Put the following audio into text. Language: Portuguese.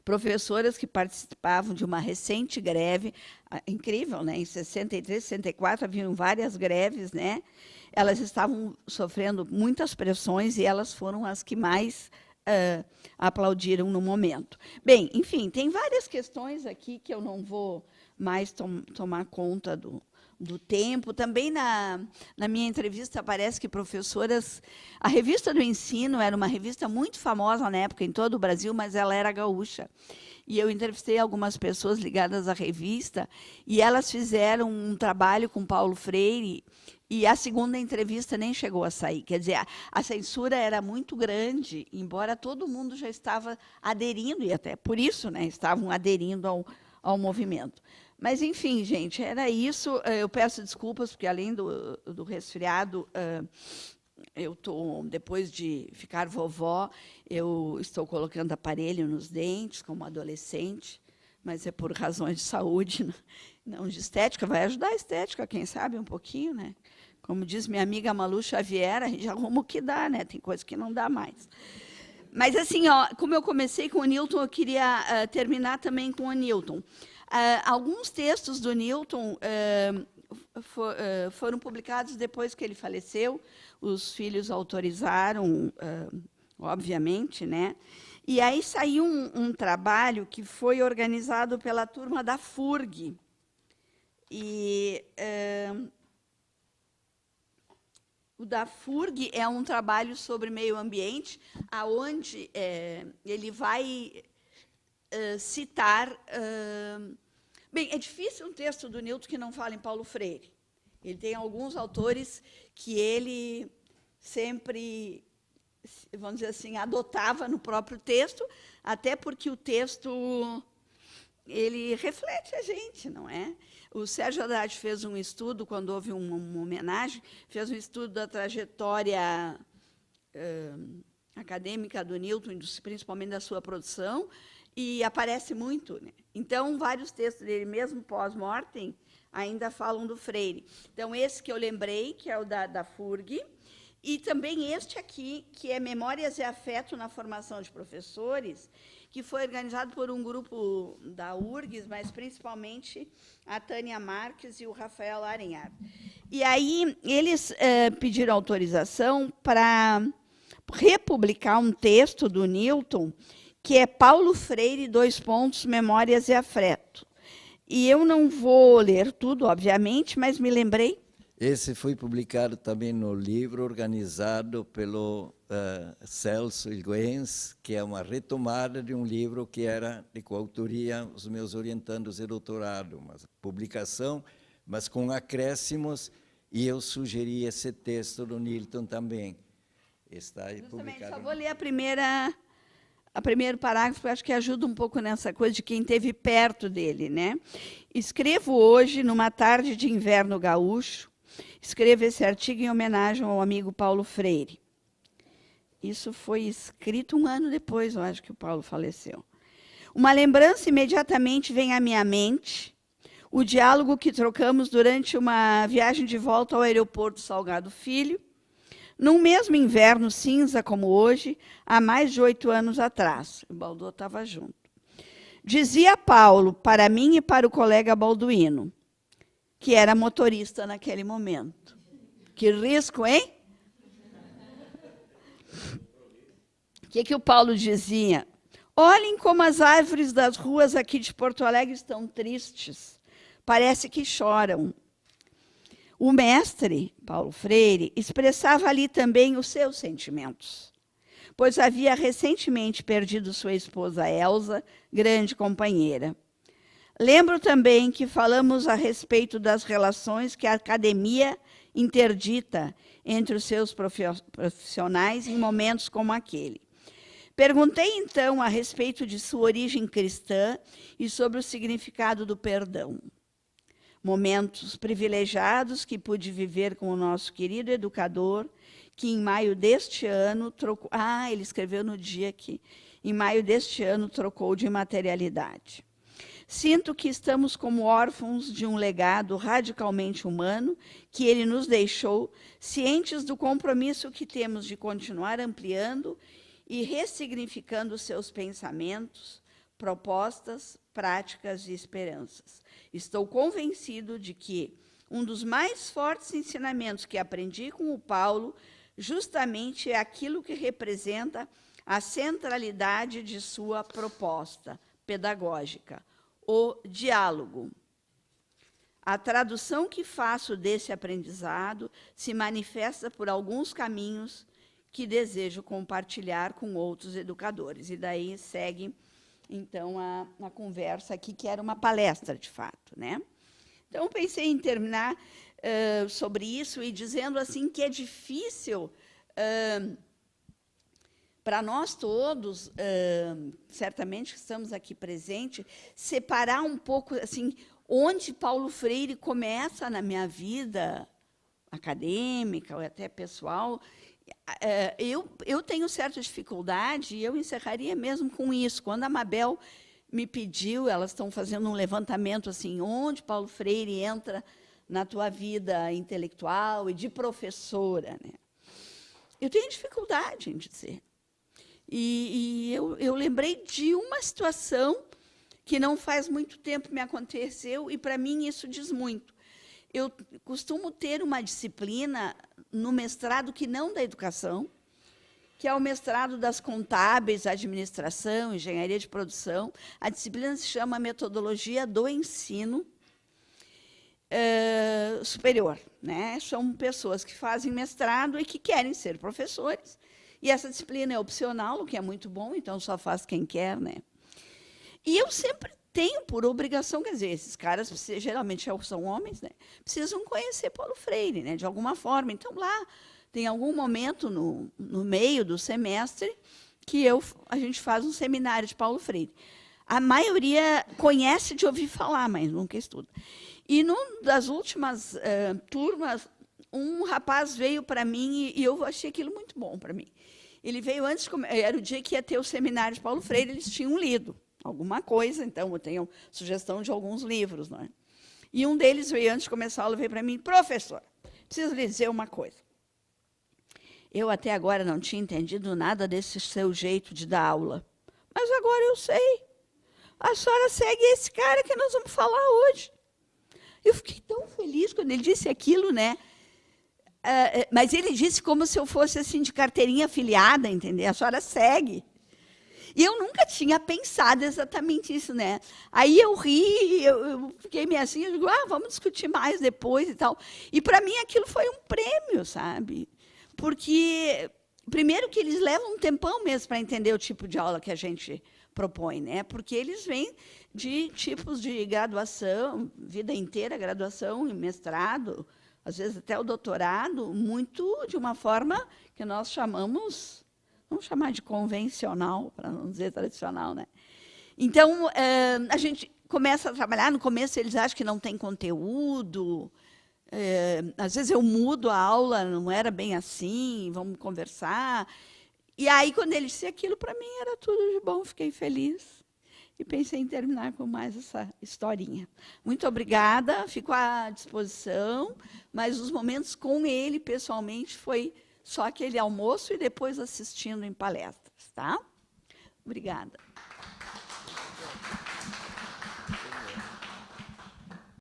professoras que participavam de uma recente greve, incrível, né? Em 63, 64, haviam várias greves, né? Elas estavam sofrendo muitas pressões e elas foram as que mais aplaudiram no momento. Bem, enfim, tem várias questões aqui que eu não vou mais tomar conta do tempo. Também na minha entrevista parece que professoras... A Revista do Ensino era uma revista muito famosa na época em todo o Brasil, mas ela era gaúcha. E eu entrevistei algumas pessoas ligadas à revista, e elas fizeram um trabalho com Paulo Freire, e a segunda entrevista nem chegou a sair. Quer dizer, a censura era muito grande, embora todo mundo já estava aderindo, e até por isso, né, estavam aderindo ao movimento. Mas, enfim, gente, era isso. Eu peço desculpas, porque, além do resfriado, depois de ficar vovó, eu estou colocando aparelho nos dentes, como adolescente, mas é por razões de saúde, não de estética. Vai ajudar a estética, quem sabe, um pouquinho, né? Como diz minha amiga Malu Xavier, a gente arruma o que dá, né? Tem coisa que não dá mais. Mas, assim, ó, como eu comecei com o Newton, eu queria terminar também com o Newton. Alguns textos do Newton foram publicados depois que ele faleceu. Os filhos autorizaram, obviamente, né? E aí saiu um trabalho que foi organizado pela turma da FURG. E o da FURG é um trabalho sobre meio ambiente, aonde ele vai citar... Bem, é difícil um texto do Newton que não fala em Paulo Freire. Ele tem alguns autores que ele sempre, vamos dizer assim, adotava no próprio texto, até porque o texto ele reflete a gente, não é? O Sérgio Haddad fez um estudo, quando houve uma homenagem, fez um estudo da trajetória acadêmica do Newton, principalmente da sua produção, e aparece muito, né? Então, vários textos dele, mesmo pós-mortem, ainda falam do Freire. Então, esse que eu lembrei, que é o da FURG, e também este aqui, que é Memórias e Afeto na Formação de Professores, que foi organizado por um grupo da URGS, mas principalmente a Tânia Marques e o Rafael Arenhar. E aí, eles pediram autorização para republicar um texto do Newton, que é Paulo Freire, Memórias e Afeto. E eu não vou ler tudo, obviamente, mas me lembrei. Esse foi publicado também no livro organizado pelo Celso Ilguens, que é uma retomada de um livro que era de coautoria dos meus orientandos de doutorado, uma publicação, mas com acréscimos, e eu sugeri esse texto do Newton também. Está aí publicado. Só vou ler o primeiro parágrafo, que eu acho que ajuda um pouco nessa coisa de quem esteve perto dele, né? Escrevo hoje, numa tarde de inverno gaúcho, escrevo esse artigo em homenagem ao amigo Paulo Freire. Isso foi escrito um ano depois, eu acho que o Paulo faleceu. Uma lembrança imediatamente vem à minha mente, o diálogo que trocamos durante uma viagem de volta ao aeroporto Salgado Filho, num mesmo inverno cinza como hoje, há mais de 8 anos atrás. O Baldô estava junto. Dizia Paulo, para mim e para o colega Balduino, que era motorista naquele momento. Que risco, hein? O que o Paulo dizia? Olhem como as árvores das ruas aqui de Porto Alegre estão tristes. Parece que choram. O mestre, Paulo Freire, expressava ali também os seus sentimentos, pois havia recentemente perdido sua esposa Elsa, grande companheira. Lembro também que falamos a respeito das relações que a academia interdita entre os seus profissionais em momentos como aquele. Perguntei, então, a respeito de sua origem cristã e sobre o significado do perdão. Momentos privilegiados que pude viver com o nosso querido educador, que em maio deste ano trocou... ele escreveu no dia que, em maio deste ano, trocou de materialidade. Sinto que estamos como órfãos de um legado radicalmente humano que ele nos deixou, cientes do compromisso que temos de continuar ampliando e ressignificando seus pensamentos, propostas, práticas e esperanças. Estou convencido de que um dos mais fortes ensinamentos que aprendi com o Paulo justamente é aquilo que representa a centralidade de sua proposta pedagógica, o diálogo. A tradução que faço desse aprendizado se manifesta por alguns caminhos que desejo compartilhar com outros educadores. E daí segue, então, a conversa aqui, que era uma palestra, de fato, né? Então, pensei em terminar sobre isso e dizendo assim que é difícil para nós todos, certamente que estamos aqui presentes, separar um pouco assim onde Paulo Freire começa na minha vida acadêmica ou até pessoal. Eu tenho certa dificuldade, e eu encerraria mesmo com isso. Quando a Mabel me pediu, elas estão fazendo um levantamento assim, onde Paulo Freire entra na tua vida intelectual e de professora, né? Eu tenho dificuldade em dizer. E eu lembrei de uma situação que não faz muito tempo me aconteceu, e, para mim, isso diz muito. Eu costumo ter uma disciplina no mestrado que não da educação, que é o mestrado das contábeis, administração, engenharia de produção. A disciplina se chama Metodologia do Ensino Superior, né? São pessoas que fazem mestrado e que querem ser professores. E essa disciplina é opcional, o que é muito bom, então só faz quem quer, né? E eu sempre tenho por obrigação, quer dizer, esses caras, geralmente são homens, né? Precisam conhecer Paulo Freire, né? De alguma forma. Então, lá tem algum momento no meio do semestre que a gente faz um seminário de Paulo Freire. A maioria conhece de ouvir falar, mas nunca estuda. E, numa das últimas turmas, um rapaz veio para mim e eu achei aquilo muito bom para mim. Ele veio antes, era o dia que ia ter o seminário de Paulo Freire, eles tinham lido alguma coisa, então eu tenho sugestão de alguns livros, não é? E um deles veio antes de começar a aula, veio para mim: professor, preciso lhe dizer uma coisa. Eu até agora não tinha entendido nada desse seu jeito de dar aula, mas agora eu sei. A senhora segue esse cara que nós vamos falar hoje. Eu fiquei tão feliz quando ele disse aquilo, né? Mas ele disse como se eu fosse assim de carteirinha afiliada, entendeu? A senhora segue. E eu nunca tinha pensado exatamente isso, né? Aí eu ri, eu fiquei meio assim, eu digo, vamos discutir mais depois e tal. E, para mim, aquilo foi um prêmio, sabe? Porque, primeiro, que eles levam um tempão mesmo para entender o tipo de aula que a gente propõe, né? Porque eles vêm de tipos de graduação, vida inteira, graduação e mestrado, às vezes até o doutorado, muito de uma forma que nós chamamos, vamos chamar de convencional, para não dizer tradicional, né? Então, a gente começa a trabalhar, no começo eles acham que não tem conteúdo, às vezes eu mudo a aula, não era bem assim, vamos conversar. E aí, quando ele disse aquilo, para mim era tudo de bom, fiquei feliz. E pensei em terminar com mais essa historinha. Muito obrigada, fico à disposição, mas os momentos com ele, pessoalmente, foi só aquele almoço e depois assistindo em palestras, tá? Obrigada.